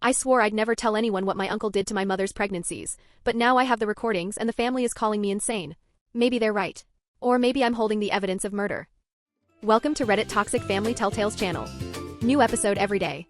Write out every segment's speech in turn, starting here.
I swore I'd never tell anyone what my uncle did to my mother's pregnancies, but now I have the recordings and the family is calling me insane. Maybe they're right. Or maybe I'm holding the evidence of murder. Welcome to Reddit Toxic Family Telltales channel. New episode every day.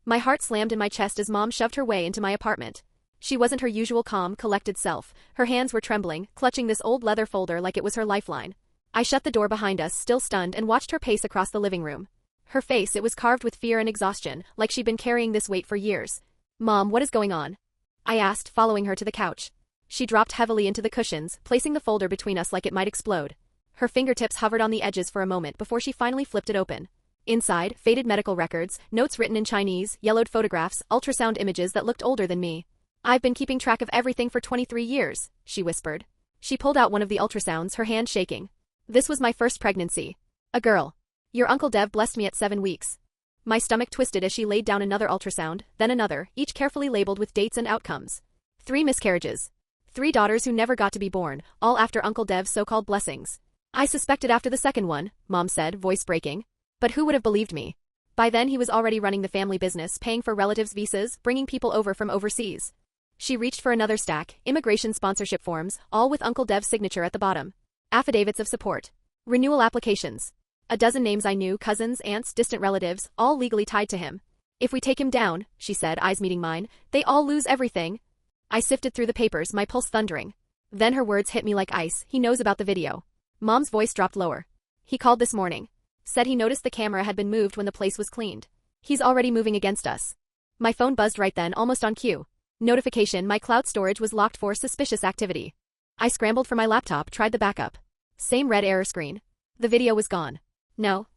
My heart slammed in my chest as Mom shoved her way into my apartment. She wasn't her usual calm, collected self. Her hands were trembling, clutching this old leather folder like it was her lifeline. I shut the door behind us, still stunned, and watched her pace across the living room. Her face, it was carved with fear and exhaustion, like she'd been carrying this weight for years. "Mom, what is going on?" I asked, following her to the couch. She dropped heavily into the cushions, placing the folder between us like it might explode. Her fingertips hovered on the edges for a moment before she finally flipped it open. Inside, faded medical records, notes written in Chinese, yellowed photographs, ultrasound images that looked older than me. "I've been keeping track of everything for 23 years, she whispered. She pulled out one of the ultrasounds, her hand shaking. "This was my first pregnancy. A girl. Your Uncle Dev blessed me at 7 weeks. My stomach twisted as she laid down another ultrasound, then another, each carefully labeled with dates and outcomes. 3 miscarriages. 3 daughters who never got to be born, all after Uncle Dev's so-called blessings. I suspected after the second one, Mom said, voice breaking. But who would have believed me? By then he was already running the family business, paying for relatives' visas, bringing people over from overseas. She reached for another stack, immigration sponsorship forms, all with Uncle Dev's signature at the bottom. Affidavits of support. Renewal applications. A dozen names I knew, cousins, aunts, distant relatives, all legally tied to him. If we take him down, she said, eyes meeting mine, they all lose everything. I sifted through the papers, my pulse thundering. Then her words hit me like ice. He knows about the video. Mom's voice dropped lower. He called this morning. Said he noticed the camera had been moved when the place was cleaned. He's already moving against us. My phone buzzed right then, almost on cue. Notification, my cloud storage was locked for suspicious activity. I scrambled for my laptop, tried the backup. Same red error screen. The video was gone. No.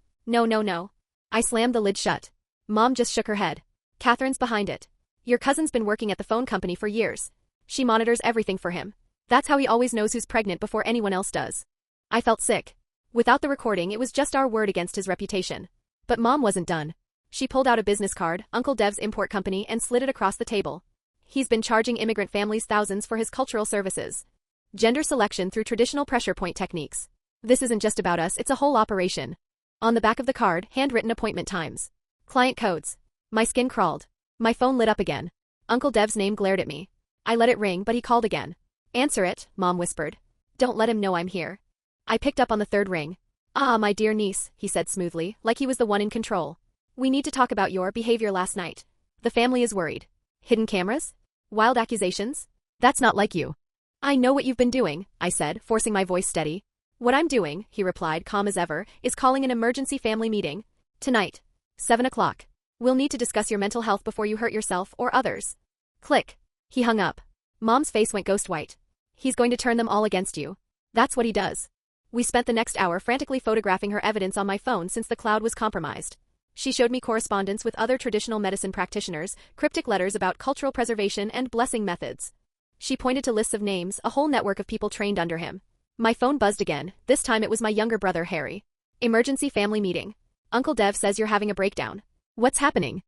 I slammed the lid shut. Mom just shook her head. "Catherine's behind it. Your cousin's been working at the phone company for years. She monitors everything for him. That's how he always knows who's pregnant before anyone else does." I felt sick. Without the recording, it was just our word against his reputation. But Mom wasn't done. She pulled out a business card, Uncle Dev's import company, and slid it across the table. He's been charging immigrant families thousands for his cultural services. Gender selection through traditional pressure point techniques. This isn't just about us, it's a whole operation. On the back of the card, handwritten appointment times. Client codes. My skin crawled. My phone lit up again. Uncle Dev's name glared at me. I let it ring, but he called again. "Answer it," Mom whispered. "Don't let him know I'm here." I picked up on the third ring. "Ah, my dear niece," he said smoothly, like he was the one in control. "We need to talk about your behavior last night. The family is worried." "Hidden cameras? Wild accusations? That's not like you." "I know what you've been doing," I said, forcing my voice steady. "What I'm doing," he replied, calm as ever, "is calling an emergency family meeting. Tonight. 7 o'clock. We'll need to discuss your mental health before you hurt yourself or others." Click. He hung up. Mom's face went ghost white. "He's going to turn them all against you. That's what he does." We spent the next hour frantically photographing her evidence on my phone since the cloud was compromised. She showed me correspondence with other traditional medicine practitioners, cryptic letters about cultural preservation and blessing methods. She pointed to lists of names, a whole network of people trained under him. My phone buzzed again. This time it was my younger brother, Harry. "Emergency family meeting. Uncle Dev says you're having a breakdown." "What's happening?"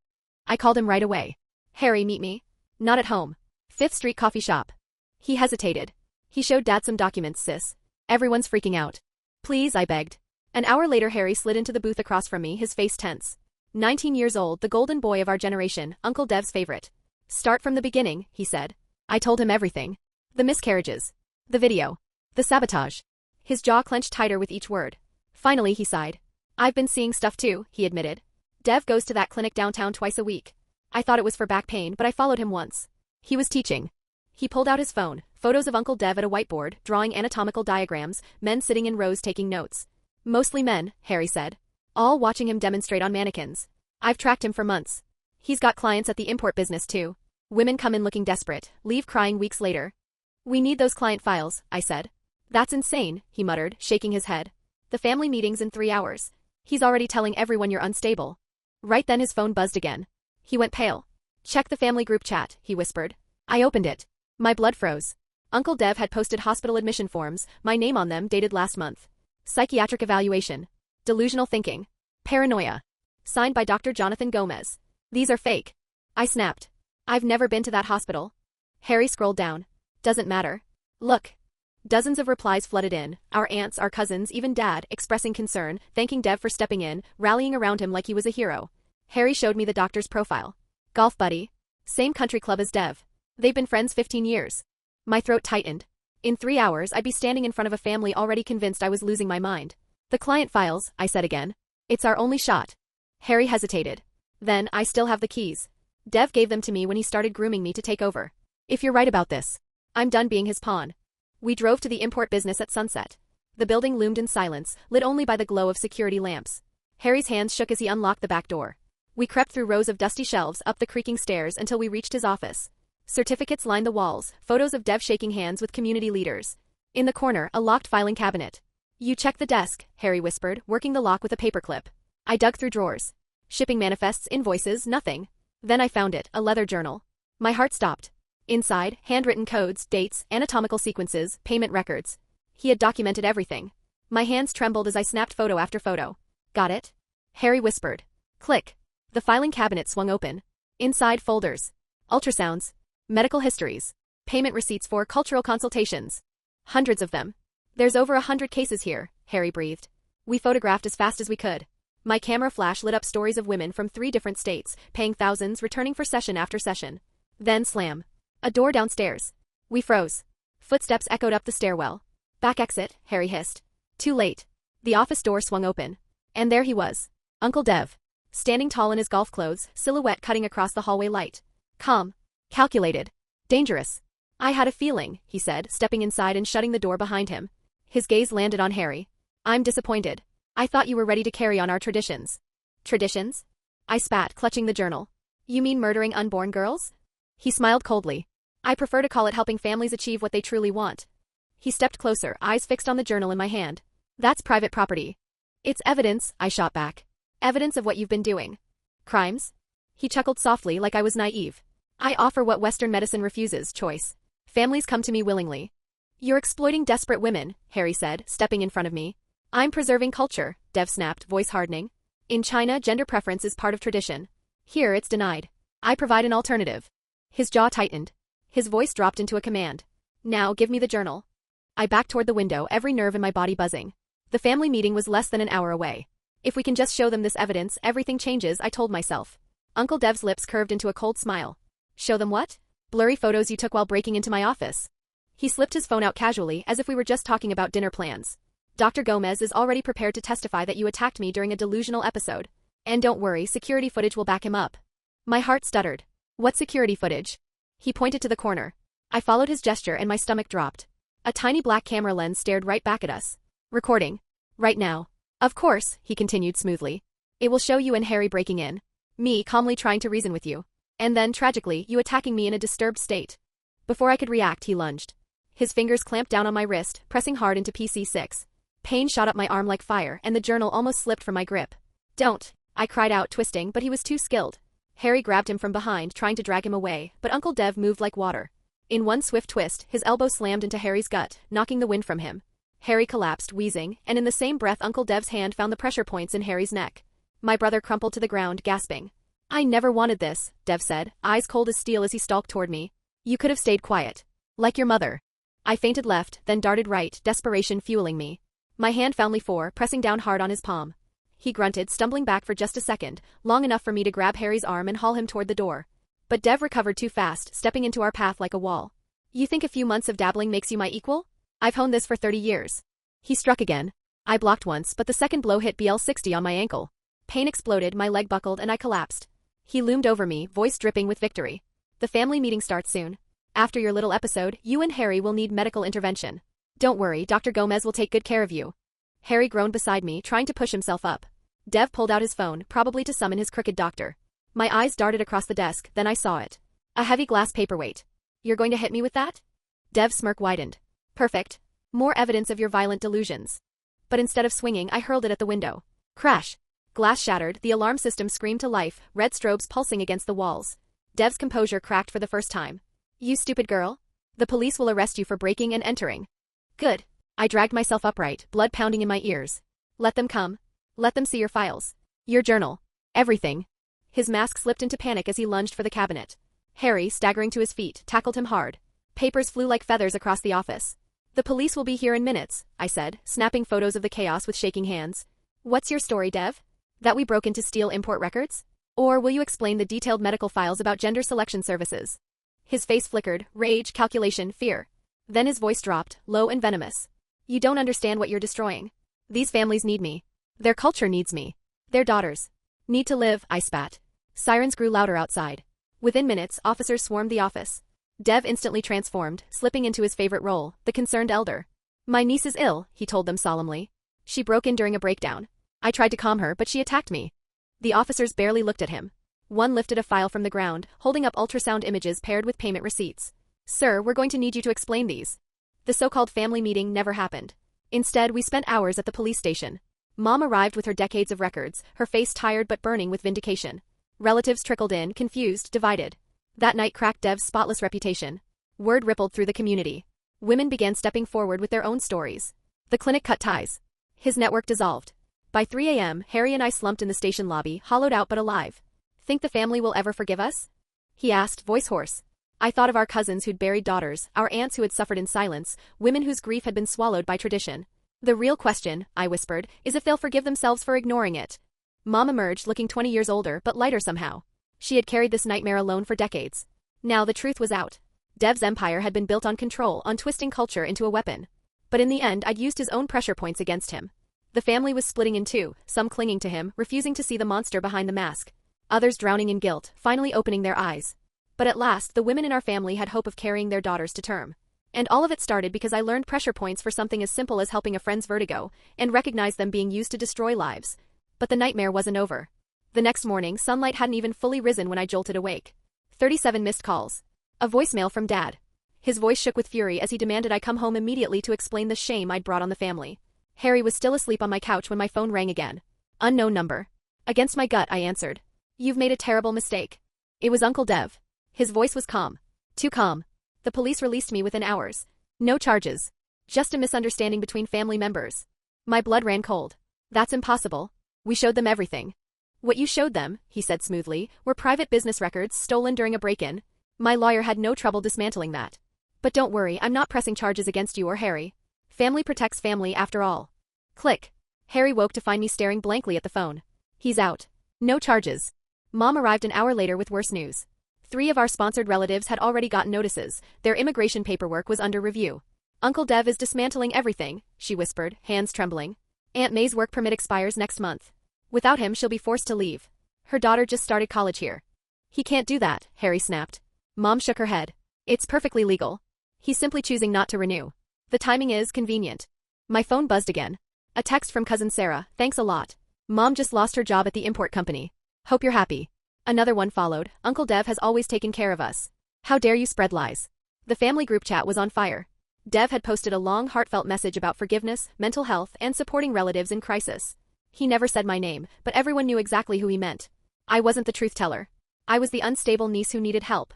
I called him right away. "Harry, meet me." "Not at home. 5th Street coffee shop." He hesitated. "He showed Dad some documents, sis. Everyone's freaking out." "Please," I begged. An hour later Harry slid into the booth across from me, his face tense. 19 years old, the golden boy of our generation, Uncle Dev's favorite. "Start from the beginning," he said. I told him everything. The miscarriages. The video. The sabotage. His jaw clenched tighter with each word. Finally he sighed. "I've been seeing stuff too," he admitted. "Dev goes to that clinic downtown twice a week. I thought it was for back pain, but I followed him once. He was teaching." He pulled out his phone, photos of Uncle Dev at a whiteboard, drawing anatomical diagrams, men sitting in rows taking notes. "Mostly men," Harry said. "All watching him demonstrate on mannequins. I've tracked him for months. He's got clients at the import business too. Women come in looking desperate, leave crying weeks later." "We need those client files," I said. "That's insane," he muttered, shaking his head. "The family meeting's in 3 hours. He's already telling everyone you're unstable." Right then his phone buzzed again. He went pale. "Check the family group chat," he whispered. I opened it. My blood froze. Uncle Dev had posted hospital admission forms, my name on them dated last month. Psychiatric evaluation. Delusional thinking. Paranoia. Signed by Dr. Jonathan Gomez. "These are fake." I snapped. "I've never been to that hospital." Harry scrolled down. "Doesn't matter. Look." Dozens of replies flooded in, our aunts, our cousins, even Dad, expressing concern, thanking Dev for stepping in, rallying around him like he was a hero. Harry showed me the doctor's profile. Golf buddy. Same country club as Dev. They've been friends 15 years. My throat tightened. In 3 hours I'd be standing in front of a family already convinced I was losing my mind. The client files, I said again. It's our only shot. Harry hesitated. Then, I still have the keys. Dev gave them to me when he started grooming me to take over. If you're right about this, I'm done being his pawn. We drove to the import business at sunset. The building loomed in silence, lit only by the glow of security lamps. Harry's hands shook as he unlocked the back door. We crept through rows of dusty shelves up the creaking stairs until we reached his office. Certificates lined the walls, photos of Dev shaking hands with community leaders. In the corner, a locked filing cabinet. You check the desk, Harry whispered, working the lock with a paperclip. I dug through drawers. Shipping manifests, invoices, nothing. Then I found it, a leather journal. My heart stopped. Inside, handwritten codes, dates, anatomical sequences, payment records. He had documented everything. My hands trembled as I snapped photo after photo. Got it? Harry whispered. Click. The filing cabinet swung open. Inside, folders. Ultrasounds. Medical histories. Payment receipts for cultural consultations. Hundreds of them. There's over 100 cases here, Harry breathed. We photographed as fast as we could. My camera flash lit up stories of women from 3 different states, paying thousands, returning for session after session. Then slam. A door downstairs. We froze. Footsteps echoed up the stairwell. Back exit, Harry hissed. Too late. The office door swung open. And there he was. Uncle Dev. Standing tall in his golf clothes, silhouette cutting across the hallway light. Calm. Calculated. Dangerous. I had a feeling, he said, stepping inside and shutting the door behind him. His gaze landed on Harry. I'm disappointed. I thought you were ready to carry on our traditions. Traditions? I spat, clutching the journal. You mean murdering unborn girls? He smiled coldly. I prefer to call it helping families achieve what they truly want. He stepped closer, eyes fixed on the journal in my hand. That's private property. It's evidence, I shot back. Evidence of what you've been doing. Crimes? He chuckled softly like I was naive. I offer what Western medicine refuses, choice. Families come to me willingly. You're exploiting desperate women, Harry said, stepping in front of me. I'm preserving culture, Dev snapped, voice hardening. In China, gender preference is part of tradition. Here, it's denied. I provide an alternative. His jaw tightened. His voice dropped into a command. Now, give me the journal. I backed toward the window, every nerve in my body buzzing. The family meeting was less than an hour away. If we can just show them this evidence, everything changes, I told myself. Uncle Dev's lips curved into a cold smile. Show them what? Blurry photos you took while breaking into my office. He slipped his phone out casually, as if we were just talking about dinner plans. Dr. Gomez is already prepared to testify that you attacked me during a delusional episode. And don't worry, security footage will back him up. My heart stuttered. What security footage? He pointed to the corner. I followed his gesture and my stomach dropped. A tiny black camera lens stared right back at us. Recording. Right now. Of course, he continued smoothly. It will show you and Harry breaking in. Me calmly trying to reason with you. And then, tragically, you attacking me in a disturbed state. Before I could react, he lunged. His fingers clamped down on my wrist, pressing hard into PC6. Pain shot up my arm like fire, and the journal almost slipped from my grip. Don't, I cried out, twisting, but he was too skilled. Harry grabbed him from behind, trying to drag him away, but Uncle Dev moved like water. In one swift twist, his elbow slammed into Harry's gut, knocking the wind from him. Harry collapsed, wheezing, and in the same breath Uncle Dev's hand found the pressure points in Harry's neck. My brother crumpled to the ground, gasping. I never wanted this, Dev said, eyes cold as steel as he stalked toward me. You could have stayed quiet. Like your mother. I feinted left, then darted right, desperation fueling me. My hand found Lee4, pressing down hard on his palm. He grunted, stumbling back for just a second, long enough for me to grab Harry's arm and haul him toward the door. But Dev recovered too fast, stepping into our path like a wall. You think a few months of dabbling makes you my equal? I've honed this for 30 years. He struck again. I blocked once, but the second blow hit BL60 on my ankle. Pain exploded, my leg buckled, and I collapsed. He loomed over me, voice dripping with victory. The family meeting starts soon. After your little episode, you and Harry will need medical intervention. Don't worry, Dr. Gomez will take good care of you. Harry groaned beside me, trying to push himself up. Dev pulled out his phone, probably to summon his crooked doctor. My eyes darted across the desk, then I saw it. A heavy glass paperweight. You're going to hit me with that? Dev's smirk widened. Perfect. More evidence of your violent delusions. But instead of swinging, I hurled it at the window. Crash. Glass shattered, the alarm system screamed to life, red strobes pulsing against the walls. Dev's composure cracked for the first time. You stupid girl. The police will arrest you for breaking and entering. Good. I dragged myself upright, blood pounding in my ears. Let them come. Let them see your files. Your journal. Everything. His mask slipped into panic as he lunged for the cabinet. Harry, staggering to his feet, tackled him hard. Papers flew like feathers across the office. The police will be here in minutes, I said, snapping photos of the chaos with shaking hands. What's your story, Dev? That we broke into steal import records? Or will you explain the detailed medical files about gender selection services? His face flickered, rage, calculation, fear. Then his voice dropped, low and venomous. You don't understand what you're destroying. These families need me. Their culture needs me. Their daughters need to live, I spat. Sirens grew louder outside. Within minutes, officers swarmed the office. Dev instantly transformed, slipping into his favorite role, the concerned elder. My niece is ill, he told them solemnly. She broke in during a breakdown. I tried to calm her, but she attacked me. The officers barely looked at him. One lifted a file from the ground, holding up ultrasound images paired with payment receipts. Sir, we're going to need you to explain these. The so-called family meeting never happened. Instead, we spent hours at the police station. Mom arrived with her decades of records, her face tired but burning with vindication. Relatives trickled in, confused, divided. That night cracked Dev's spotless reputation. Word rippled through the community. Women began stepping forward with their own stories. The clinic cut ties. His network dissolved. By 3 a.m., Harry and I slumped in the station lobby, hollowed out but alive. Think the family will ever forgive us? He asked, voice hoarse. I thought of our cousins who'd buried daughters, our aunts who had suffered in silence, women whose grief had been swallowed by tradition. The real question, I whispered, is if they'll forgive themselves for ignoring it. Mom emerged looking 20 years older but lighter somehow. She had carried this nightmare alone for decades. Now the truth was out. Dev's empire had been built on control, on twisting culture into a weapon. But in the end, I'd used his own pressure points against him. The family was splitting in two, some clinging to him, refusing to see the monster behind the mask. Others drowning in guilt, finally opening their eyes. But at last, the women in our family had hope of carrying their daughters to term. And all of it started because I learned pressure points for something as simple as helping a friend's vertigo, and recognized them being used to destroy lives. But the nightmare wasn't over. The next morning, sunlight hadn't even fully risen when I jolted awake. 37 missed calls. A voicemail from Dad. His voice shook with fury as he demanded I come home immediately to explain the shame I'd brought on the family. Harry was still asleep on my couch when my phone rang again. Unknown number. Against my gut, I answered. You've made a terrible mistake. It was Uncle Dev. His voice was calm. Too calm. The police released me within hours. No charges. Just a misunderstanding between family members. My blood ran cold. That's impossible. We showed them everything. What you showed them, he said smoothly, were private business records stolen during a break-in. My lawyer had no trouble dismantling that. But don't worry, I'm not pressing charges against you or Harry. Family protects family after all. Click. Harry woke to find me staring blankly at the phone. He's out. No charges. Mom arrived an hour later with worse news. 3 of our sponsored relatives had already gotten notices. Their immigration paperwork was under review. Uncle Dev is dismantling everything, she whispered, hands trembling. Aunt May's work permit expires next month. Without him, she'll be forced to leave. Her daughter just started college here. He can't do that, Harry snapped. Mom shook her head. It's perfectly legal. He's simply choosing not to renew. The timing is convenient. My phone buzzed again. A text from cousin Sarah, thanks a lot. Mom just lost her job at the import company. Hope you're happy. Another one followed, Uncle Dev has always taken care of us. How dare you spread lies. The family group chat was on fire. Dev had posted a long, heartfelt message about forgiveness, mental health, and supporting relatives in crisis. He never said my name, but everyone knew exactly who he meant. I wasn't the truth teller. I was the unstable niece who needed help.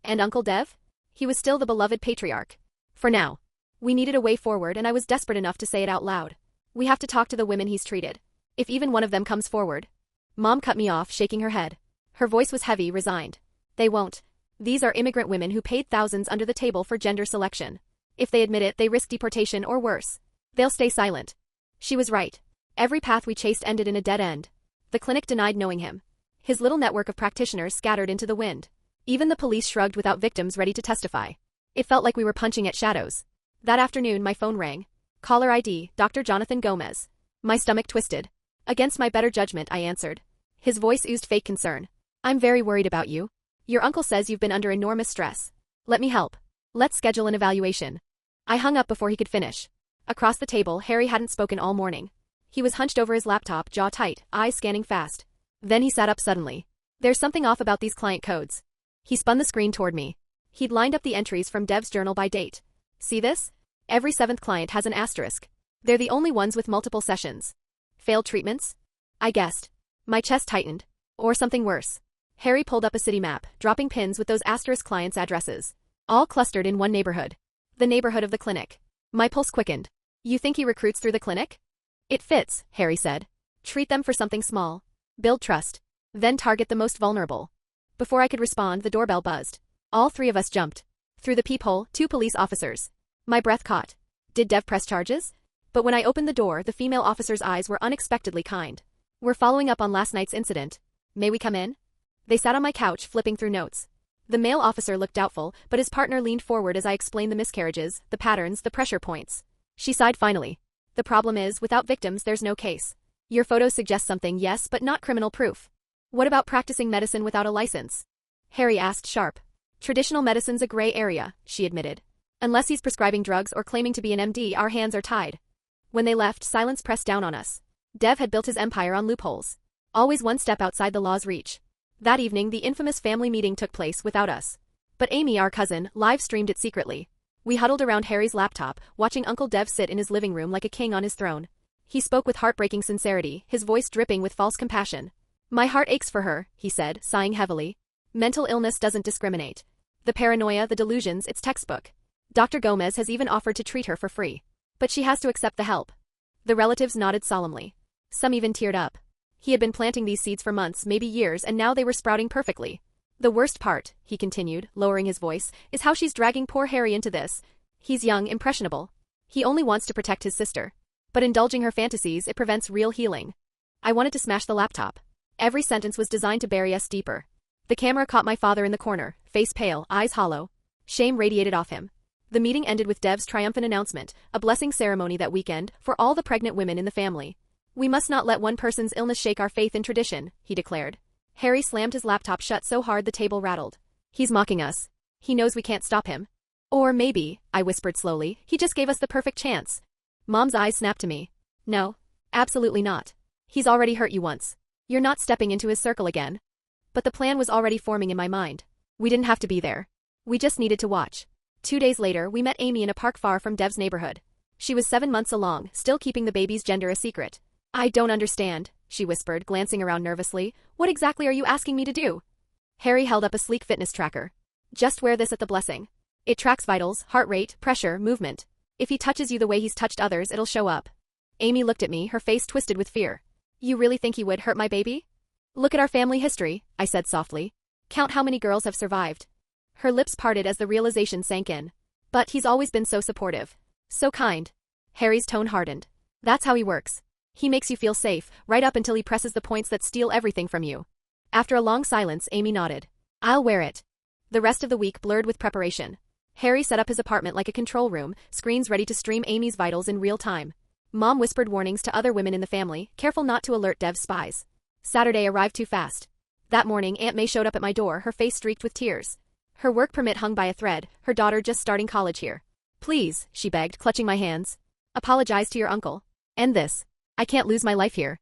And Uncle Dev? He was still the beloved patriarch. For now. We needed a way forward and I was desperate enough to say it out loud. We have to talk to the women he's treated. If even one of them comes forward. Mom cut me off, shaking her head. Her voice was heavy, resigned. They won't. These are immigrant women who paid thousands under the table for gender selection. If they admit it, they risk deportation or worse. They'll stay silent. She was right. Every path we chased ended in a dead end. The clinic denied knowing him. His little network of practitioners scattered into the wind. Even the police shrugged without victims ready to testify. It felt like we were punching at shadows. That afternoon my phone rang. Caller ID, Dr. Jonathan Gomez. My stomach twisted. Against my better judgment, I answered. His voice oozed fake concern. I'm very worried about you. Your uncle says you've been under enormous stress. Let me help. Let's schedule an evaluation. I hung up before he could finish. Across the table, Harry hadn't spoken all morning. He was hunched over his laptop, jaw tight, eyes scanning fast. Then he sat up suddenly. There's something off about these client codes. He spun the screen toward me. He'd lined up the entries from Dev's journal by date. See this? Every 7th client has an asterisk. They're the only ones with multiple sessions. Failed treatments? I guessed. My chest tightened. Or something worse. Harry pulled up a city map, dropping pins with those asterisk clients' addresses. All clustered in one neighborhood. The neighborhood of the clinic. My pulse quickened. You think he recruits through the clinic? It fits, Harry said. Treat them for something small. Build trust. Then target the most vulnerable. Before I could respond, the doorbell buzzed. All 3 of us jumped. Through the peephole, 2 police officers. My breath caught. Did Dev press charges? But when I opened the door, the female officer's eyes were unexpectedly kind. We're following up on last night's incident. May we come in? They sat on my couch, flipping through notes. The male officer looked doubtful, but his partner leaned forward as I explained the miscarriages, the patterns, the pressure points. She sighed finally. The problem is, without victims there's no case. Your photos suggest something, yes, but not criminal proof. What about practicing medicine without a license? Harry asked, sharp. Traditional medicine's a gray area, she admitted. Unless he's prescribing drugs or claiming to be an MD, our hands are tied. When they left, silence pressed down on us. Dev had built his empire on loopholes. Always one step outside the law's reach. That evening, the infamous family meeting took place without us. But Amy, our cousin, live-streamed it secretly. We huddled around Harry's laptop, watching Uncle Dev sit in his living room like a king on his throne. He spoke with heartbreaking sincerity, his voice dripping with false compassion. My heart aches for her, he said, sighing heavily. Mental illness doesn't discriminate. The paranoia, the delusions, it's textbook. Dr. Gomez has even offered to treat her for free. But she has to accept the help. The relatives nodded solemnly. Some even teared up. He had been planting these seeds for months, maybe years, and now they were sprouting perfectly. The worst part, he continued, lowering his voice, is how she's dragging poor Harry into this. He's young, impressionable. He only wants to protect his sister. But indulging her fantasies, it prevents real healing. I wanted to smash the laptop. Every sentence was designed to bury us deeper. The camera caught my father in the corner, face pale, eyes hollow. Shame radiated off him. The meeting ended with Dev's triumphant announcement, a blessing ceremony that weekend, for all the pregnant women in the family. We must not let one person's illness shake our faith in tradition, he declared. Harry slammed his laptop shut so hard the table rattled. He's mocking us. He knows we can't stop him. Or maybe, I whispered slowly, he just gave us the perfect chance. Mom's eyes snapped to me. No. Absolutely not. He's already hurt you once. You're not stepping into his circle again. But the plan was already forming in my mind. We didn't have to be there. We just needed to watch. 2 days later, we met Amy in a park far from Dev's neighborhood. She was 7 months along, still keeping the baby's gender a secret. I don't understand, she whispered, glancing around nervously. What exactly are you asking me to do? Harry held up a sleek fitness tracker. Just wear this at the blessing. It tracks vitals, heart rate, pressure, movement. If he touches you the way he's touched others, it'll show up. Amy looked at me, her face twisted with fear. You really think he would hurt my baby? Look at our family history, I said softly. Count how many girls have survived. Her lips parted as the realization sank in. But he's always been so supportive. So kind. Harry's tone hardened. That's how he works. He makes you feel safe, right up until he presses the points that steal everything from you. After a long silence, Amy nodded. I'll wear it. The rest of the week blurred with preparation. Harry set up his apartment like a control room, screens ready to stream Amy's vitals in real time. Mom whispered warnings to other women in the family, careful not to alert Dev's spies. Saturday arrived too fast. That morning, Aunt May showed up at my door, her face streaked with tears. Her work permit hung by a thread, her daughter just starting college here. Please, she begged, clutching my hands. Apologize to your uncle. End this. I can't lose my life here.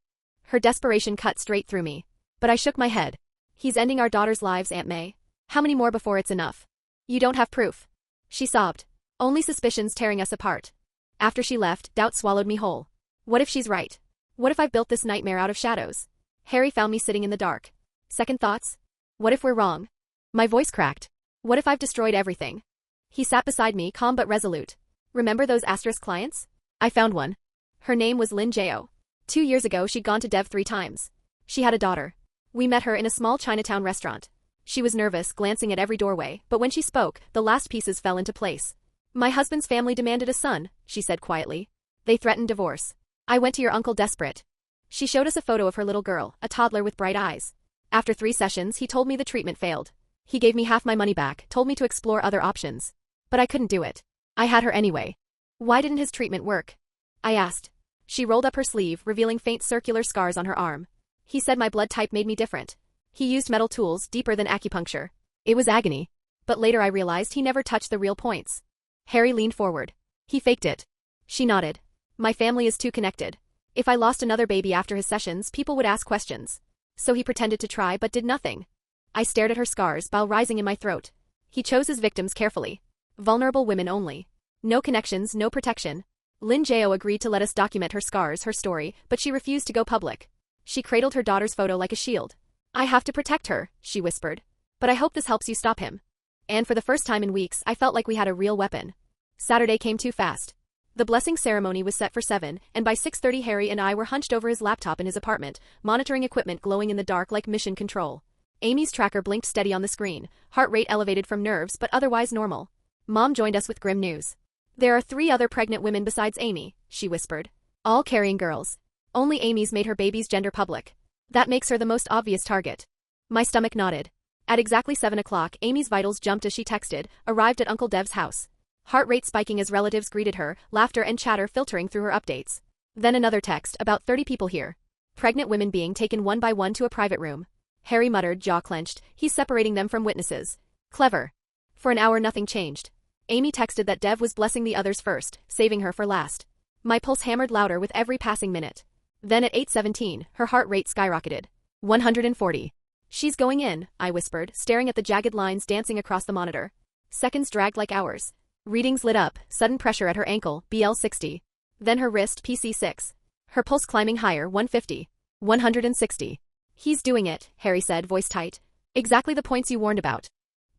Her desperation cut straight through me. But I shook my head. He's ending our daughter's lives, Aunt May. How many more before it's enough? You don't have proof. She sobbed. Only suspicions tearing us apart. After she left, doubt swallowed me whole. What if she's right? What if I've built this nightmare out of shadows? Harry found me sitting in the dark. Second thoughts? What if we're wrong? My voice cracked. What if I've destroyed everything? He sat beside me, calm but resolute. Remember those asterisk clients? I found one. Her name was Lin Jao. 2 years ago she'd gone to Dev 3 times. She had a daughter. We met her in a small Chinatown restaurant. She was nervous, glancing at every doorway, but when she spoke, the last pieces fell into place. My husband's family demanded a son, she said quietly. They threatened divorce. I went to your uncle desperate. She showed us a photo of her little girl, a toddler with bright eyes. After 3 sessions, he told me the treatment failed. He gave me half my money back, told me to explore other options. But I couldn't do it. I had her anyway. Why didn't his treatment work? I asked. She rolled up her sleeve, revealing faint circular scars on her arm. He said my blood type made me different. He used metal tools, deeper than acupuncture. It was agony. But later I realized he never touched the real points. Harry leaned forward. He faked it. She nodded. My family is too connected. If I lost another baby after his sessions, people would ask questions. So he pretended to try but did nothing. I stared at her scars, bile rising in my throat. He chose his victims carefully. Vulnerable women only. No connections, no protection. Lin Jao agreed to let us document her scars, her story, but she refused to go public. She cradled her daughter's photo like a shield. I have to protect her, she whispered. But I hope this helps you stop him. And for the first time in weeks, I felt like we had a real weapon. Saturday came too fast. The blessing ceremony was set for 7, and by 6:30 Harry and I were hunched over his laptop in his apartment, monitoring equipment glowing in the dark like mission control. Amy's tracker blinked steady on the screen, heart rate elevated from nerves but otherwise normal. Mom joined us with grim news. There are 3 other pregnant women besides Amy, she whispered. All carrying girls. Only Amy's made her baby's gender public. That makes her the most obvious target. My stomach nodded. At exactly 7 o'clock, Amy's vitals jumped as she texted, arrived at Uncle Dev's house. Heart rate spiking as relatives greeted her, laughter and chatter filtering through her updates. Then another text, about 30 people here. Pregnant women being taken one by one to a private room. Harry muttered, jaw clenched, he's separating them from witnesses. Clever. For an hour nothing changed. Amy texted that Dev was blessing the others first, saving her for last. My pulse hammered louder with every passing minute. Then at 8:17, her heart rate skyrocketed. 140. She's going in, I whispered, staring at the jagged lines dancing across the monitor. Seconds dragged like hours. Readings lit up, sudden pressure at her ankle, BL 60. Then her wrist, PC 6. Her pulse climbing higher, 150. 160. He's doing it, Harry said, voice tight. Exactly the points you warned about.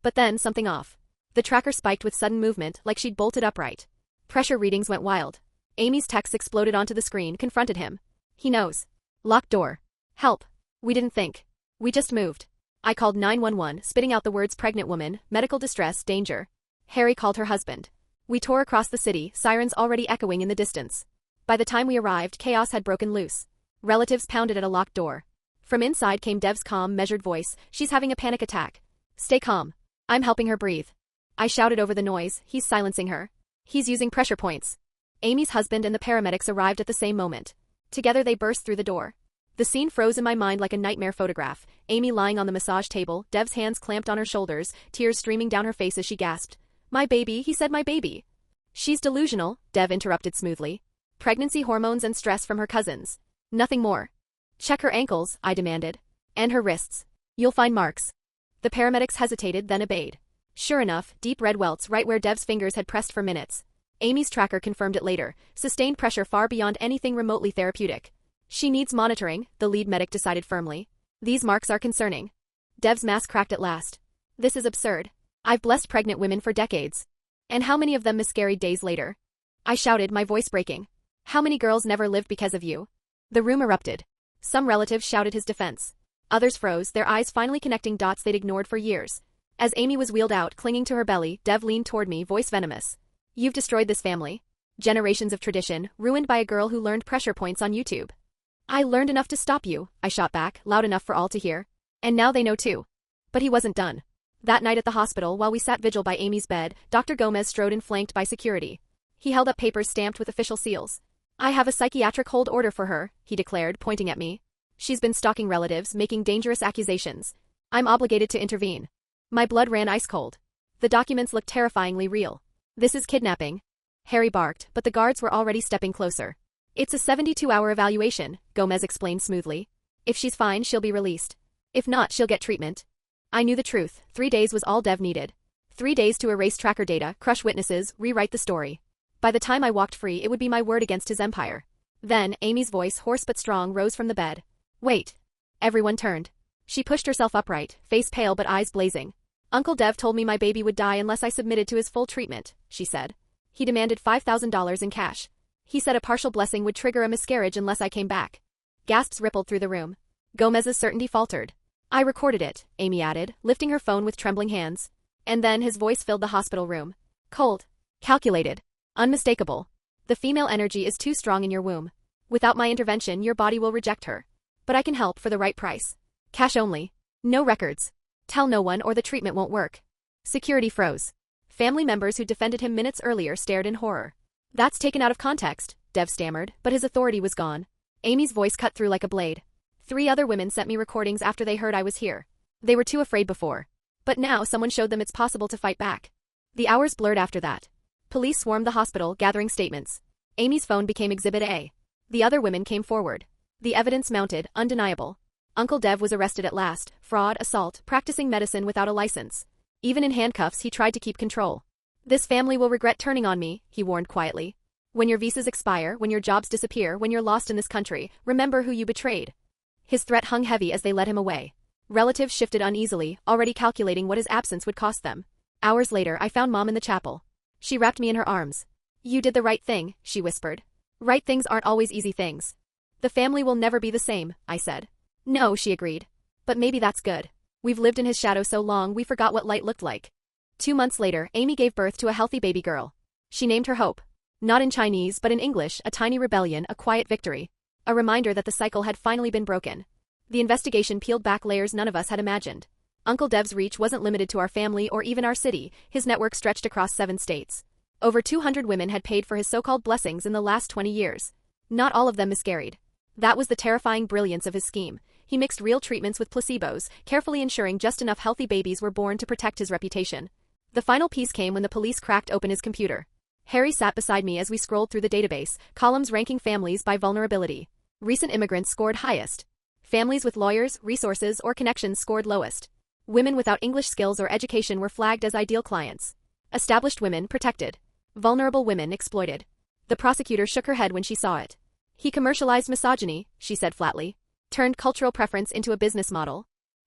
But then, something off. The tracker spiked with sudden movement, like she'd bolted upright. Pressure readings went wild. Amy's text exploded onto the screen, confronted him. He knows. Locked door. Help. We didn't think. We just moved. I called 911, spitting out the words pregnant woman, medical distress, danger. Harry called her husband. We tore across the city, sirens already echoing in the distance. By the time we arrived, chaos had broken loose. Relatives pounded at a locked door. From inside came Dev's calm, measured voice, she's having a panic attack. Stay calm. I'm helping her breathe. I shouted over the noise, he's silencing her. He's using pressure points. Amy's husband and the paramedics arrived at the same moment. Together they burst through the door. The scene froze in my mind like a nightmare photograph, Amy lying on the massage table, Dev's hands clamped on her shoulders, tears streaming down her face as she gasped. My baby, he said my baby. She's delusional, Dev interrupted smoothly. Pregnancy hormones and stress from her cousins. Nothing more. Check her ankles, I demanded. And her wrists. You'll find marks. The paramedics hesitated, then obeyed. Sure enough, deep red welts right where Dev's fingers had pressed for minutes. Amy's tracker confirmed it later, sustained pressure far beyond anything remotely therapeutic. She needs monitoring, the lead medic decided firmly. These marks are concerning. Dev's mask cracked at last. This is absurd. I've blessed pregnant women for decades. And how many of them miscarried days later? I shouted, my voice breaking. How many girls never lived because of you? The room erupted. Some relatives shouted his defense. Others froze, their eyes finally connecting dots they'd ignored for years. As Amy was wheeled out, clinging to her belly, Dev leaned toward me, voice venomous. You've destroyed this family. Generations of tradition, ruined by a girl who learned pressure points on YouTube. I learned enough to stop you, I shot back, loud enough for all to hear. And now they know too. But he wasn't done. That night at the hospital, while we sat vigil by Amy's bed, Dr. Gomez strode in flanked by security. He held up papers stamped with official seals. I have a psychiatric hold order for her, he declared, pointing at me. She's been stalking relatives, making dangerous accusations. I'm obligated to intervene. My blood ran ice cold. The documents looked terrifyingly real. This is kidnapping. Harry barked, but the guards were already stepping closer. It's a 72-hour evaluation, Gomez explained smoothly. If she's fine, she'll be released. If not, she'll get treatment. I knew the truth. 3 days was all Dev needed. 3 days to erase tracker data, crush witnesses, rewrite the story. By the time I walked free, it would be my word against his empire. Then, Amy's voice, hoarse but strong, rose from the bed. Wait. Everyone turned. She pushed herself upright, face pale but eyes blazing. Uncle Dev told me my baby would die unless I submitted to his full treatment, she said. He demanded $5,000 in cash. He said a partial blessing would trigger a miscarriage unless I came back. Gasps rippled through the room. Gomez's certainty faltered. I recorded it, Amy added, lifting her phone with trembling hands. And then his voice filled the hospital room. Cold. Calculated. Unmistakable. The female energy is too strong in your womb. Without my intervention, your body will reject her. But I can help for the right price. Cash only. No records. Tell no one or the treatment won't work. Security froze. Family members who defended him minutes earlier stared in horror. That's taken out of context, Dev stammered, but his authority was gone. Amy's voice cut through like a blade. 3 other women sent me recordings after they heard I was here. They were too afraid before. But now someone showed them it's possible to fight back. The hours blurred after that. Police swarmed the hospital, gathering statements. Amy's phone became Exhibit A. The other women came forward. The evidence mounted, undeniable. Uncle Dev was arrested at last, fraud, assault, practicing medicine without a license. Even in handcuffs, he tried to keep control. This family will regret turning on me, he warned quietly. When your visas expire, when your jobs disappear, when you're lost in this country, remember who you betrayed. His threat hung heavy as they led him away. Relatives shifted uneasily, already calculating what his absence would cost them. Hours later, I found Mom in the chapel. She wrapped me in her arms. You did the right thing, she whispered. Right things aren't always easy things. The family will never be the same, I said. No, she agreed. But maybe that's good. We've lived in his shadow so long we forgot what light looked like. 2 months later, Amy gave birth to a healthy baby girl. She named her Hope. Not in Chinese but in English, a tiny rebellion, a quiet victory. A reminder that the cycle had finally been broken. The investigation peeled back layers none of us had imagined. Uncle Dev's reach wasn't limited to our family or even our city, his network stretched across 7 states. Over 200 women had paid for his so-called blessings in the last 20 years. Not all of them miscarried. That was the terrifying brilliance of his scheme. He mixed real treatments with placebos, carefully ensuring just enough healthy babies were born to protect his reputation. The final piece came when the police cracked open his computer. Harry sat beside me as we scrolled through the database, columns ranking families by vulnerability. Recent immigrants scored highest. Families with lawyers, resources, or connections scored lowest. Women without English skills or education were flagged as ideal clients. Established women protected. Vulnerable women exploited. The prosecutor shook her head when she saw it. He commercialized misogyny, she said flatly. Turned cultural preference into a business model.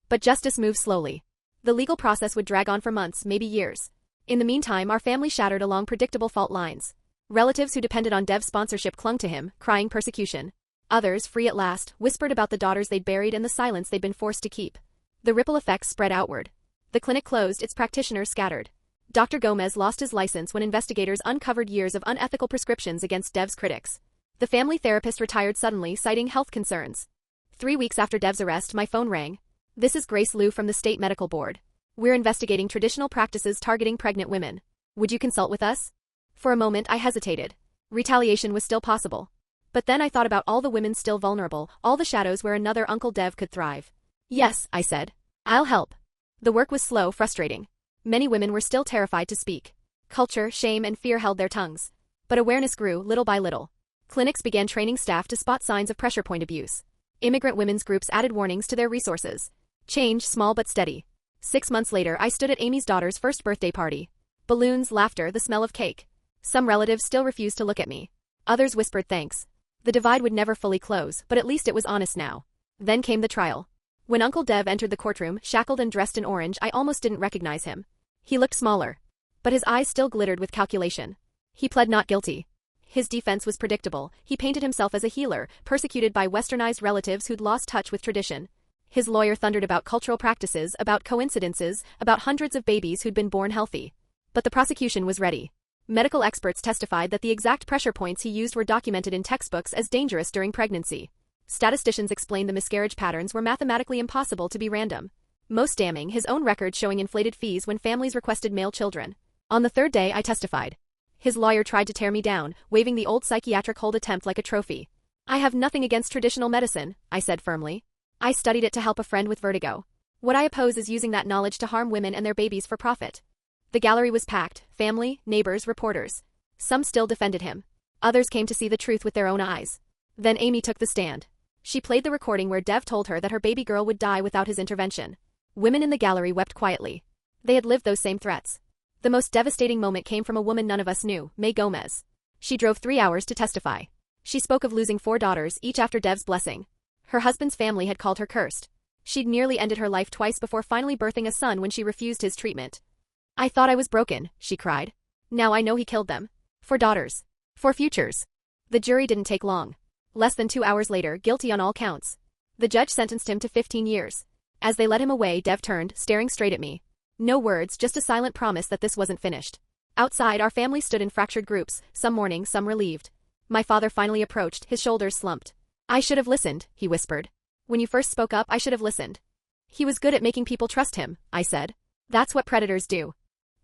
But justice moved slowly. The legal process would drag on for months, maybe years. In the meantime, our family shattered along predictable fault lines. Relatives who depended on Dev's sponsorship clung to him, crying persecution. Others, free at last, whispered about the daughters they'd buried and the silence they'd been forced to keep. The ripple effects spread outward. The clinic closed, its practitioners scattered. Dr. Gomez lost his license when investigators uncovered years of unethical prescriptions against Dev's critics. The family therapist retired suddenly, citing health concerns. 3 weeks after Dev's arrest, my phone rang. This is Grace Liu from the State Medical Board. We're investigating traditional practices targeting pregnant women. Would you consult with us? For a moment, I hesitated. Retaliation was still possible. But then I thought about all the women still vulnerable, all the shadows where another Uncle Dev could thrive. Yes, I said. I'll help. The work was slow, frustrating. Many women were still terrified to speak. Culture, shame, and fear held their tongues. But awareness grew, little by little. Clinics began training staff to spot signs of pressure point abuse. Immigrant women's groups added warnings to their resources. Change, small but steady. 6 months later, I stood at Amy's daughter's first birthday party. Balloons, laughter, the smell of cake. Some relatives still refused to look at me. Others whispered thanks. The divide would never fully close, but at least it was honest now. Then came the trial. When Uncle Dev entered the courtroom, shackled and dressed in orange, I almost didn't recognize him. He looked smaller. But his eyes still glittered with calculation. He pled not guilty. His defense was predictable. He painted himself as a healer, persecuted by westernized relatives who'd lost touch with tradition. His lawyer thundered about cultural practices, about coincidences, about hundreds of babies who'd been born healthy. But the prosecution was ready. Medical experts testified that the exact pressure points he used were documented in textbooks as dangerous during pregnancy. Statisticians explained the miscarriage patterns were mathematically impossible to be random. Most damning, his own record showing inflated fees when families requested male children. On the 3rd day, I testified. His lawyer tried to tear me down, waving the old psychiatric hold attempt like a trophy. I have nothing against traditional medicine, I said firmly. I studied it to help a friend with vertigo. What I oppose is using that knowledge to harm women and their babies for profit. The gallery was packed, family, neighbors, reporters. Some still defended him. Others came to see the truth with their own eyes. Then Amy took the stand. She played the recording where Dev told her that her baby girl would die without his intervention. Women in the gallery wept quietly. They had lived those same threats. The most devastating moment came from a woman none of us knew, May Gomez. She drove 3 hours to testify. She spoke of losing 4 daughters, each after Dev's blessing. Her husband's family had called her cursed. She'd nearly ended her life twice before finally birthing a son when she refused his treatment. I thought I was broken, she cried. Now I know he killed them. 4 daughters. 4 futures. The jury didn't take long. Less than 2 hours later, guilty on all counts. The judge sentenced him to 15 years. As they led him away, Dev turned, staring straight at me. No words, just a silent promise that this wasn't finished. Outside, our family stood in fractured groups, some mourning, some relieved. My father finally approached, his shoulders slumped. I should have listened, he whispered. When you first spoke up, I should have listened. He was good at making people trust him, I said. That's what predators do.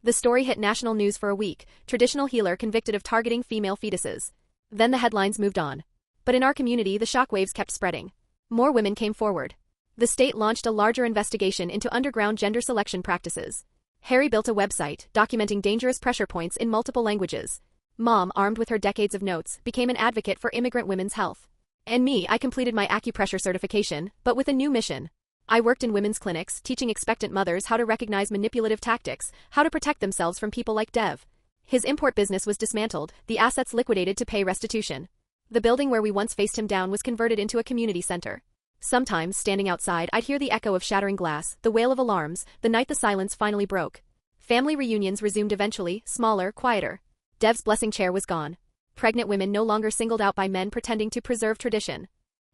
The story hit national news for a week, traditional healer convicted of targeting female fetuses. Then the headlines moved on. But in our community, the shockwaves kept spreading. More women came forward. The state launched a larger investigation into underground gender selection practices. Harry built a website, documenting dangerous pressure points in multiple languages. Mom, armed with her decades of notes, became an advocate for immigrant women's health. And me, I completed my acupressure certification, but with a new mission. I worked in women's clinics, teaching expectant mothers how to recognize manipulative tactics, how to protect themselves from people like Dev. His import business was dismantled, the assets liquidated to pay restitution. The building where we once faced him down was converted into a community center. Sometimes, standing outside, I'd hear the echo of shattering glass, the wail of alarms, the night the silence finally broke. Family reunions resumed eventually, smaller, quieter. Dev's blessing chair was gone. Pregnant women no longer singled out by men pretending to preserve tradition.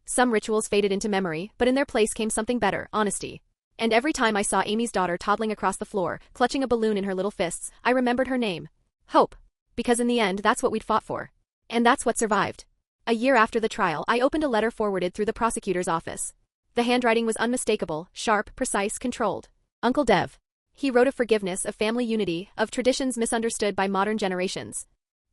Some rituals faded into memory, but in their place came something better, honesty. And every time I saw Amy's daughter toddling across the floor, clutching a balloon in her little fists, I remembered her name. Hope. Because in the end, that's what we'd fought for. And that's what survived. A year after the trial, I opened a letter forwarded through the prosecutor's office. The handwriting was unmistakable, sharp, precise, controlled. Uncle Dev. He wrote of forgiveness, of family unity, of traditions misunderstood by modern generations.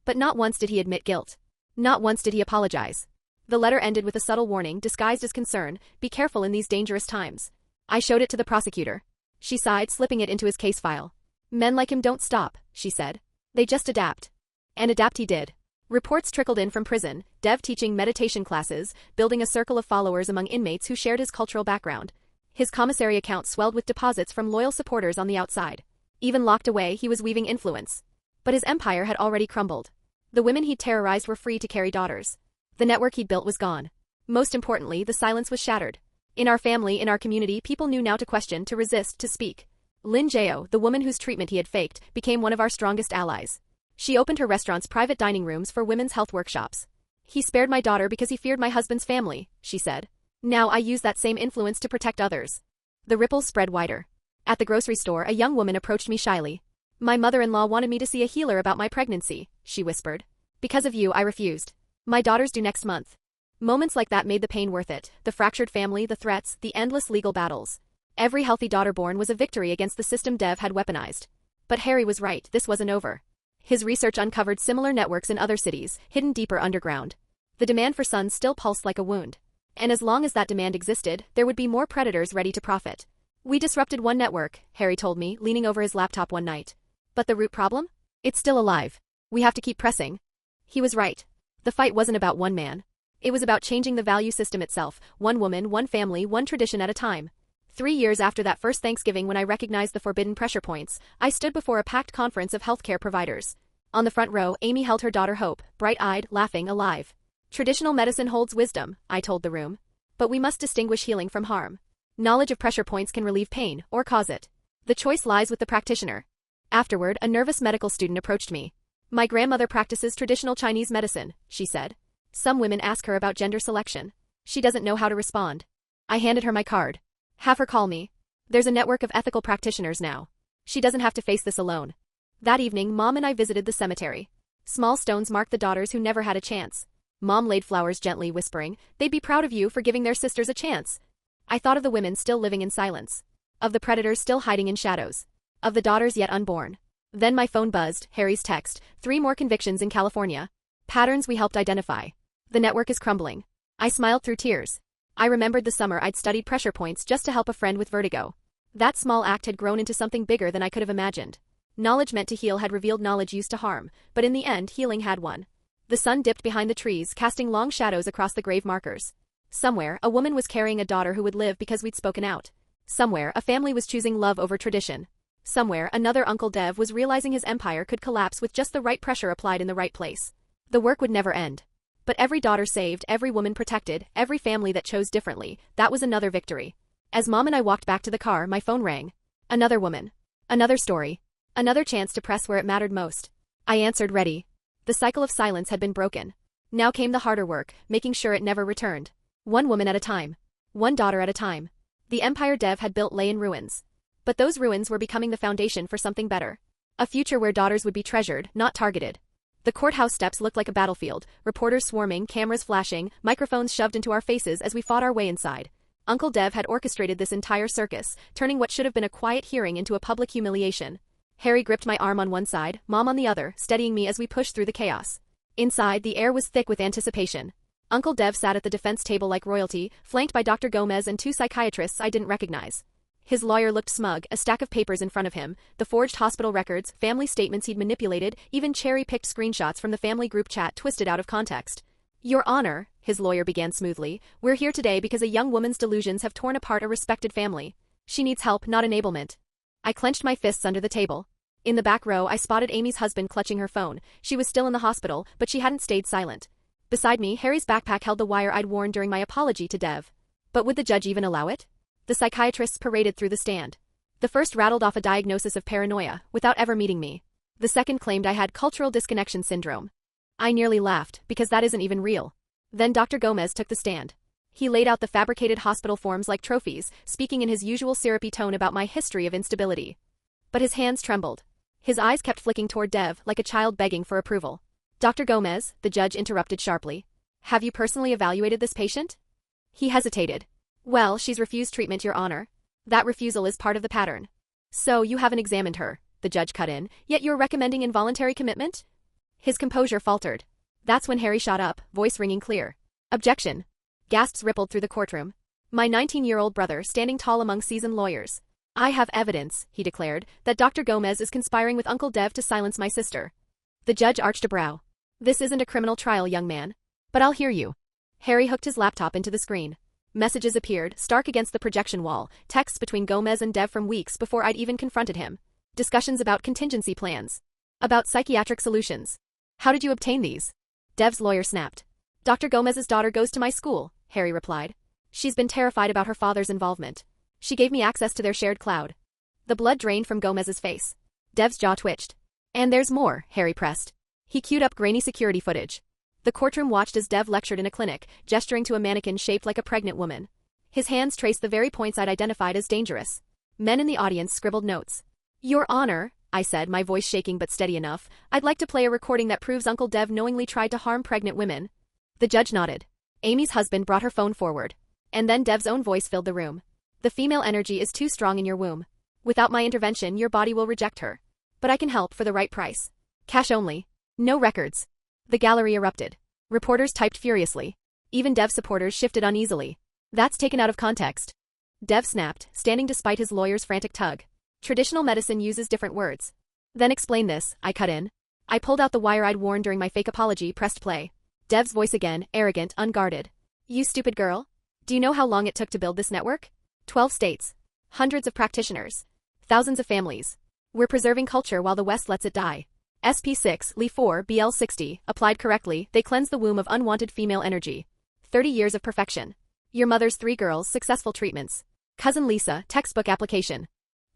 But not once did he admit guilt. Not once did he apologize. The letter ended with a subtle warning disguised as concern: be careful in these dangerous times. I showed it to the prosecutor. She sighed, slipping it into his case file. Men like him don't stop, she said. They just adapt. And adapt he did. Reports trickled in from prison, Dev teaching meditation classes, building a circle of followers among inmates who shared his cultural background. His commissary account swelled with deposits from loyal supporters on the outside. Even locked away, he was weaving influence. But his empire had already crumbled. The women he'd terrorized were free to carry daughters. The network he'd built was gone. Most importantly, the silence was shattered. In our family, in our community, people knew now to question, to resist, to speak. Lin Jao, the woman whose treatment he had faked, became one of our strongest allies. She opened her restaurant's private dining rooms for women's health workshops. He spared my daughter because he feared my husband's family, she said. Now I use that same influence to protect others. The ripples spread wider. At the grocery store, a young woman approached me shyly. My mother-in-law wanted me to see a healer about my pregnancy, she whispered. Because of you, I refused. My daughter's due next month. Moments like that made the pain worth it, the fractured family, the threats, the endless legal battles. Every healthy daughter born was a victory against the system Dev had weaponized. But Harry was right, this wasn't over. His research uncovered similar networks in other cities, hidden deeper underground. The demand for sons still pulsed like a wound. And as long as that demand existed, there would be more predators ready to profit. We disrupted one network, Harry told me, leaning over his laptop one night. But the root problem? It's still alive. We have to keep pressing. He was right. The fight wasn't about one man. It was about changing the value system itself, one woman, one family, one tradition at a time. 3 years after that first Thanksgiving, when I recognized the forbidden pressure points, I stood before a packed conference of healthcare providers. On the front row, Amy held her daughter Hope, bright-eyed, laughing, alive. Traditional medicine holds wisdom, I told the room. But we must distinguish healing from harm. Knowledge of pressure points can relieve pain, or cause it. The choice lies with the practitioner. Afterward, a nervous medical student approached me. My grandmother practices traditional Chinese medicine, she said. Some women ask her about gender selection. She doesn't know how to respond. I handed her my card. Have her call me. There's a network of ethical practitioners now. She doesn't have to face this alone. That evening, Mom and I visited the cemetery. Small stones marked the daughters who never had a chance. Mom laid flowers gently, whispering, they'd be proud of you for giving their sisters a chance. I thought of the women still living in silence. Of the predators still hiding in shadows. Of the daughters yet unborn. Then my phone buzzed, Harry's text, 3 more convictions in California. Patterns we helped identify. The network is crumbling. I smiled through tears. I remembered the summer I'd studied pressure points just to help a friend with vertigo. That small act had grown into something bigger than I could have imagined. Knowledge meant to heal had revealed knowledge used to harm, but in the end, healing had won. The sun dipped behind the trees, casting long shadows across the grave markers. Somewhere, a woman was carrying a daughter who would live because we'd spoken out. Somewhere, a family was choosing love over tradition. Somewhere, another Uncle Dev was realizing his empire could collapse with just the right pressure applied in the right place. The work would never end. But every daughter saved, every woman protected, every family that chose differently, that was another victory. As Mom and I walked back to the car, my phone rang. Another woman. Another story. Another chance to press where it mattered most. I answered, ready. The cycle of silence had been broken. Now came the harder work, making sure it never returned. One woman at a time. One daughter at a time. The empire Dev had built lay in ruins. But those ruins were becoming the foundation for something better. A future where daughters would be treasured, not targeted. The courthouse steps looked like a battlefield, reporters swarming, cameras flashing, microphones shoved into our faces as we fought our way inside. Uncle Dev had orchestrated this entire circus, turning what should have been a quiet hearing into a public humiliation. Harry gripped my arm on one side, Mom on the other, steadying me as we pushed through the chaos. Inside, the air was thick with anticipation. Uncle Dev sat at the defense table like royalty, flanked by Dr. Gomez and 2 psychiatrists I didn't recognize. His lawyer looked smug, a stack of papers in front of him, the forged hospital records, family statements he'd manipulated, even cherry-picked screenshots from the family group chat twisted out of context. Your Honor, his lawyer began smoothly, we're here today because a young woman's delusions have torn apart a respected family. She needs help, not enablement. I clenched my fists under the table. In the back row, I spotted Amy's husband clutching her phone. She was still in the hospital, but she hadn't stayed silent. Beside me, Harry's backpack held the wire I'd worn during my apology to Dev. But would the judge even allow it? The psychiatrists paraded through the stand. The first rattled off a diagnosis of paranoia, without ever meeting me. The second claimed I had cultural disconnection syndrome. I nearly laughed, because that isn't even real. Then Dr. Gomez took the stand. He laid out the fabricated hospital forms like trophies, speaking in his usual syrupy tone about my history of instability. But his hands trembled. His eyes kept flicking toward Dev, like a child begging for approval. Dr. Gomez, the judge interrupted sharply. Have you personally evaluated this patient? He hesitated. Well, she's refused treatment, Your Honor. That refusal is part of the pattern. So you haven't examined her, the judge cut in, yet you're recommending involuntary commitment? His composure faltered. That's when Harry shot up, voice ringing clear. Objection. Gasps rippled through the courtroom. My 19-year-old brother standing tall among seasoned lawyers. I have evidence, he declared, that Dr. Gomez is conspiring with Uncle Dev to silence my sister. The judge arched a brow. This isn't a criminal trial, young man. But I'll hear you. Harry hooked his laptop into the screen. Messages appeared, stark against the projection wall, texts between Gomez and Dev from weeks before I'd even confronted him. Discussions about contingency plans. About psychiatric solutions. How did you obtain these? Dev's lawyer snapped. Dr. Gomez's daughter goes to my school, Harry replied. She's been terrified about her father's involvement. She gave me access to their shared cloud. The blood drained from Gomez's face. Dev's jaw twitched. And there's more, Harry pressed. He queued up grainy security footage. The courtroom watched as Dev lectured in a clinic, gesturing to a mannequin shaped like a pregnant woman. His hands traced the very points I'd identified as dangerous. Men in the audience scribbled notes. Your Honor, I said, my voice shaking but steady enough, I'd like to play a recording that proves Uncle Dev knowingly tried to harm pregnant women. The judge nodded. Amy's husband brought her phone forward. And then Dev's own voice filled the room. The female energy is too strong in your womb. Without my intervention, your body will reject her. But I can help for the right price. Cash only. No records. The gallery erupted. Reporters typed furiously. Even Dev's supporters shifted uneasily. That's taken out of context. Dev snapped, standing despite his lawyer's frantic tug. Traditional medicine uses different words. Then explain this, I cut in. I pulled out the wire I'd worn during my fake apology, pressed play. Dev's voice again, arrogant, unguarded. You stupid girl. Do you know how long it took to build this network? 12 states. Hundreds of practitioners. Thousands of families. We're preserving culture while the West lets it die. SP6, Li4, BL60, applied correctly, they cleanse the womb of unwanted female energy. 30 years of perfection. Your mother's 3 girls, successful treatments. Cousin Lisa, textbook application.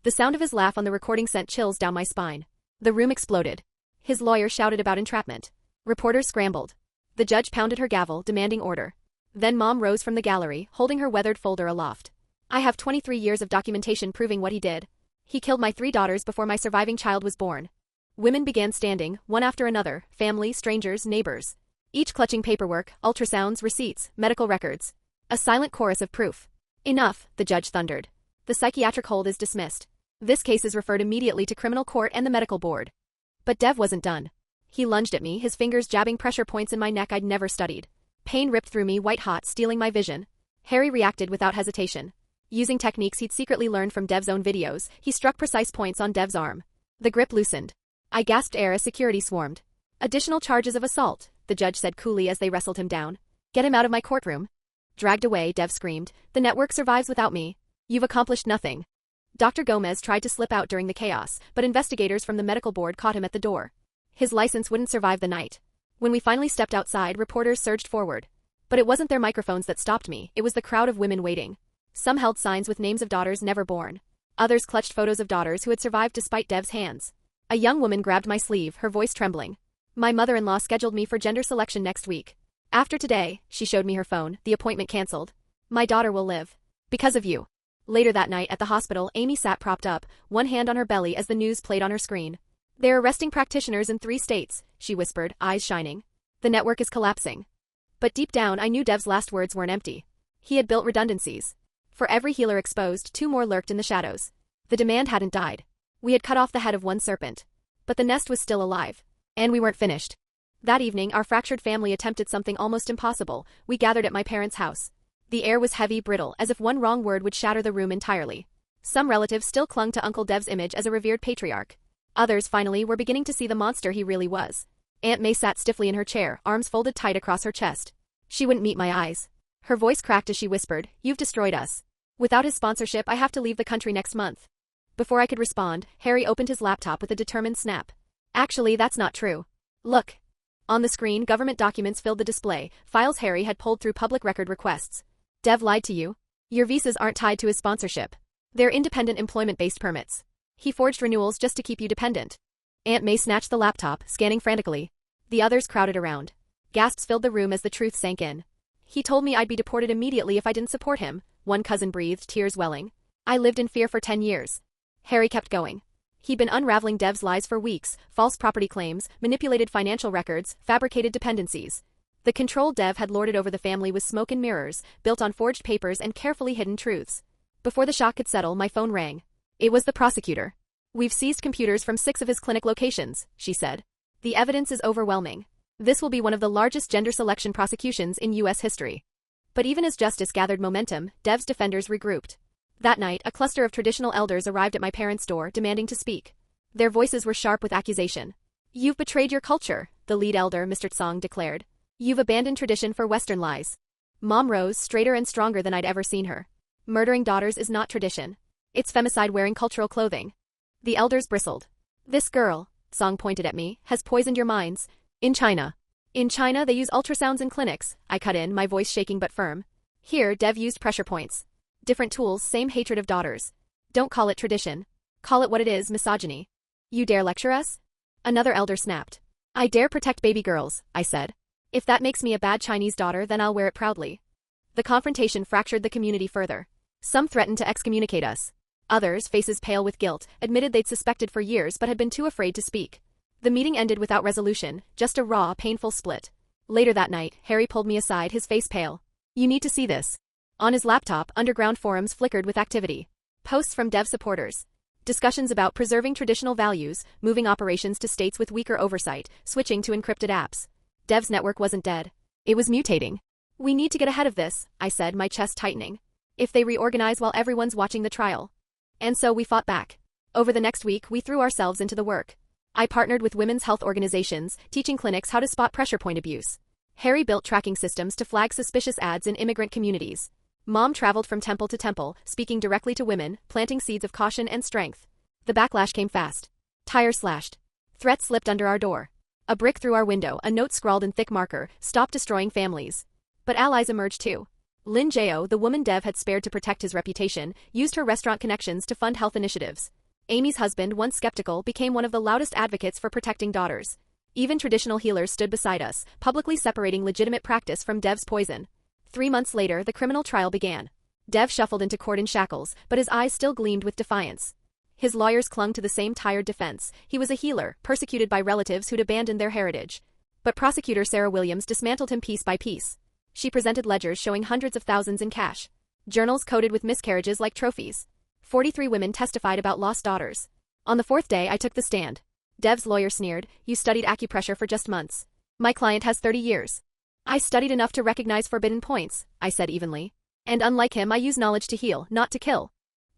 The sound of his laugh on the recording sent chills down my spine. The room exploded. His lawyer shouted about entrapment. Reporters scrambled. The judge pounded her gavel, demanding order. Then Mom rose from the gallery, holding her weathered folder aloft. I have 23 years of documentation proving what he did. He killed my 3 daughters before my surviving child was born. Women began standing, one after another, family, strangers, neighbors. Each clutching paperwork, ultrasounds, receipts, medical records. A silent chorus of proof. Enough, the judge thundered. The psychiatric hold is dismissed. This case is referred immediately to criminal court and the medical board. But Dev wasn't done. He lunged at me, his fingers jabbing pressure points in my neck I'd never studied. Pain ripped through me white hot, stealing my vision. Harry reacted without hesitation. Using techniques he'd secretly learned from Dev's own videos, he struck precise points on Dev's arm. The grip loosened. I gasped air as security swarmed. Additional charges of assault, the judge said coolly as they wrestled him down. Get him out of my courtroom. Dragged away, Dev screamed. The network survives without me. You've accomplished nothing. Dr. Gomez tried to slip out during the chaos, but investigators from the medical board caught him at the door. His license wouldn't survive the night. When we finally stepped outside, reporters surged forward. But it wasn't their microphones that stopped me, it was the crowd of women waiting. Some held signs with names of daughters never born. Others clutched photos of daughters who had survived despite Dev's hands. A young woman grabbed my sleeve, her voice trembling. My mother-in-law scheduled me for gender selection next week. After today, she showed me her phone, the appointment canceled. My daughter will live. Because of you. Later that night at the hospital, Amy sat propped up, one hand on her belly as the news played on her screen. They're arresting practitioners in 3 states, she whispered, eyes shining. The network is collapsing. But deep down I knew Dev's last words weren't empty. He had built redundancies. For every healer exposed, 2 more lurked in the shadows. The demand hadn't died. We had cut off the head of one serpent. But the nest was still alive. And we weren't finished. That evening, our fractured family attempted something almost impossible. We gathered at my parents' house. The air was heavy, brittle, as if one wrong word would shatter the room entirely. Some relatives still clung to Uncle Dev's image as a revered patriarch. Others, finally, were beginning to see the monster he really was. Aunt May sat stiffly in her chair, arms folded tight across her chest. She wouldn't meet my eyes. Her voice cracked as she whispered, "You've destroyed us. Without his sponsorship, I have to leave the country next month." Before I could respond, Harry opened his laptop with a determined snap. Actually, that's not true. Look. On the screen, government documents filled the display, files Harry had pulled through public record requests. Dev lied to you. Your visas aren't tied to his sponsorship. They're independent employment-based permits. He forged renewals just to keep you dependent. Aunt May snatched the laptop, scanning frantically. The others crowded around. Gasps filled the room as the truth sank in. He told me I'd be deported immediately if I didn't support him, one cousin breathed, tears welling. I lived in fear for 10 years. Harry kept going. He'd been unraveling Dev's lies for weeks, false property claims, manipulated financial records, fabricated dependencies. The control Dev had lorded over the family was smoke and mirrors, built on forged papers and carefully hidden truths. Before the shock could settle, my phone rang. It was the prosecutor. "We've seized computers from 6 of his clinic locations," she said. "The evidence is overwhelming. This will be one of the largest gender selection prosecutions in U.S. history." But even as justice gathered momentum, Dev's defenders regrouped. That night, a cluster of traditional elders arrived at my parents' door, demanding to speak. Their voices were sharp with accusation. "You've betrayed your culture," the lead elder, Mr. Tsang, declared. "You've abandoned tradition for Western lies." Mom rose, straighter and stronger than I'd ever seen her. "Murdering daughters is not tradition. It's femicide wearing cultural clothing." The elders bristled. "This girl," Tsang pointed at me, "has poisoned your minds. In China. In China, they use ultrasounds in clinics," I cut in, my voice shaking but firm. "Here, Dev used pressure points. Different tools, same hatred of daughters. Don't call it tradition. Call it what it is, misogyny." "You dare lecture us?" Another elder snapped. "I dare protect baby girls," I said. "If that makes me a bad Chinese daughter, then I'll wear it proudly." The confrontation fractured the community further. Some threatened to excommunicate us. Others, faces pale with guilt, admitted they'd suspected for years but had been too afraid to speak. The meeting ended without resolution, just a raw, painful split. Later that night, Harry pulled me aside, his face pale. "You need to see this." On his laptop, underground forums flickered with activity. Posts from Dev supporters. Discussions about preserving traditional values, moving operations to states with weaker oversight, switching to encrypted apps. Dev's network wasn't dead. It was mutating. "We need to get ahead of this," I said, my chest tightening. "If they reorganize while everyone's watching the trial." And so we fought back. Over the next week, we threw ourselves into the work. I partnered with women's health organizations, teaching clinics how to spot pressure point abuse. Harry built tracking systems to flag suspicious ads in immigrant communities. Mom traveled from temple to temple, speaking directly to women, planting seeds of caution and strength. The backlash came fast. Tires slashed. Threats slipped under our door. A brick through our window, a note scrawled in thick marker, "Stop destroying families." But allies emerged too. Lin Jao, the woman Dev had spared to protect his reputation, used her restaurant connections to fund health initiatives. Amy's husband, once skeptical, became one of the loudest advocates for protecting daughters. Even traditional healers stood beside us, publicly separating legitimate practice from Dev's poison. 3 months later, the criminal trial began. Dev shuffled into court in shackles, but his eyes still gleamed with defiance. His lawyers clung to the same tired defense. He was a healer, persecuted by relatives who'd abandoned their heritage. But prosecutor Sarah Williams dismantled him piece by piece. She presented ledgers showing hundreds of thousands in cash. Journals coded with miscarriages like trophies. 43 women testified about lost daughters. On the 4th day, I took the stand. Dev's lawyer sneered, "You studied acupressure for just months. My client has 30 years. "I studied enough to recognize forbidden points," I said evenly. "And unlike him, I use knowledge to heal, not to kill."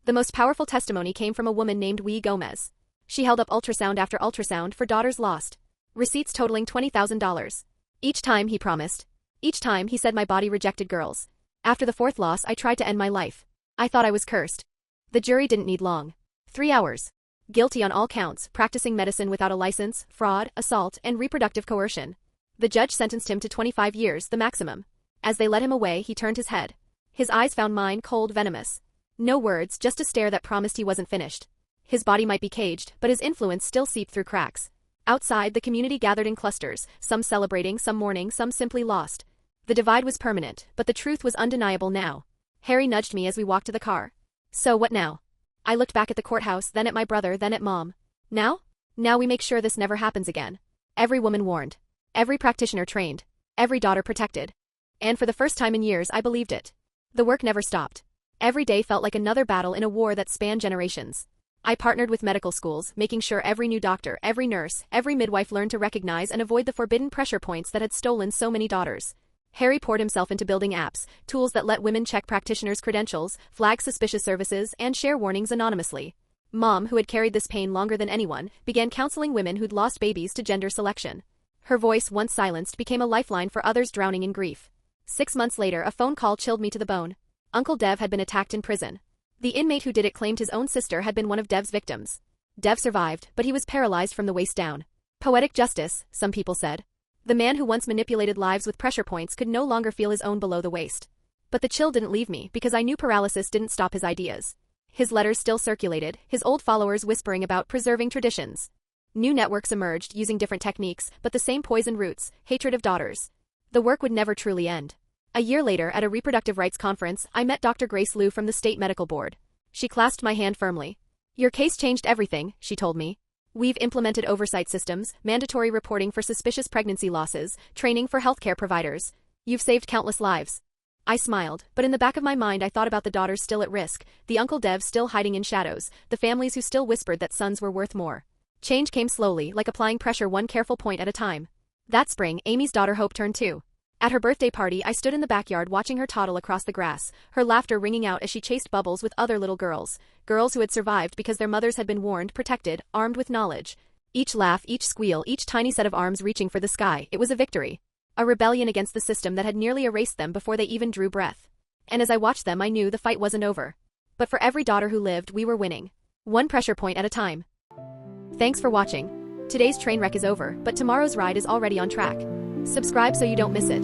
The most powerful testimony came from a woman named Wee Gomez. She held up ultrasound after ultrasound for daughters lost. Receipts totaling $20,000. Each time, he promised. Each time, he said my body rejected girls. After the 4th loss, I tried to end my life. I thought I was cursed. The jury didn't need long. 3 hours. Guilty on all counts, practicing medicine without a license, fraud, assault, and reproductive coercion. The judge sentenced him to 25 years, the maximum. As they led him away, he turned his head. His eyes found mine, cold, venomous. No words, just a stare that promised he wasn't finished. His body might be caged, but his influence still seeped through cracks. Outside, the community gathered in clusters, some celebrating, some mourning, some simply lost. The divide was permanent, but the truth was undeniable now. Harry nudged me as we walked to the car. "So what now?" I looked back at the courthouse, then at my brother, then at Mom. "Now? Now we make sure this never happens again. Every woman warned. Every practitioner trained. Every daughter protected." And for the first time in years, I believed it. The work never stopped. Every day felt like another battle in a war that spanned generations. I partnered with medical schools, making sure every new doctor, every nurse, every midwife learned to recognize and avoid the forbidden pressure points that had stolen so many daughters. Harry poured himself into building apps, tools that let women check practitioners' credentials, flag suspicious services, and share warnings anonymously. Mom, who had carried this pain longer than anyone, began counseling women who'd lost babies to gender selection. Her voice, once silenced, became a lifeline for others drowning in grief. 6 months later, a phone call chilled me to the bone. Uncle Dev had been attacked in prison. The inmate who did it claimed his own sister had been one of Dev's victims. Dev survived, but he was paralyzed from the waist down. Poetic justice, some people said. The man who once manipulated lives with pressure points could no longer feel his own below the waist. But the chill didn't leave me, because I knew paralysis didn't stop his ideas. His letters still circulated, his old followers whispering about preserving traditions. New networks emerged, using different techniques, but the same poison roots, hatred of daughters. The work would never truly end. A year later, at a reproductive rights conference, I met Dr. Grace Liu from the State Medical Board. She clasped my hand firmly. "Your case changed everything," she told me. We've implemented oversight systems, mandatory reporting for suspicious pregnancy losses, training for healthcare providers. You've saved countless lives. I smiled, but in the back of my mind I thought about the daughters still at risk, the Uncle Dev still hiding in shadows, the families who still whispered that sons were worth more. Change came slowly, like applying pressure one careful point at a time. That spring, Amy's daughter Hope turned 2. At her birthday party, I stood in the backyard watching her toddle across the grass, her laughter ringing out as she chased Bubbles with other little girls. Girls who had survived because their mothers had been warned, protected, armed with knowledge. Each laugh, each squeal, each tiny set of arms reaching for the sky, it was a victory. A rebellion against the system that had nearly erased them before they even drew breath. And as I watched them, I knew the fight wasn't over. But for every daughter who lived, we were winning. One pressure point at a time. Thanks for watching. Today's train wreck is over, but tomorrow's ride is already on track. Subscribe so you don't miss it.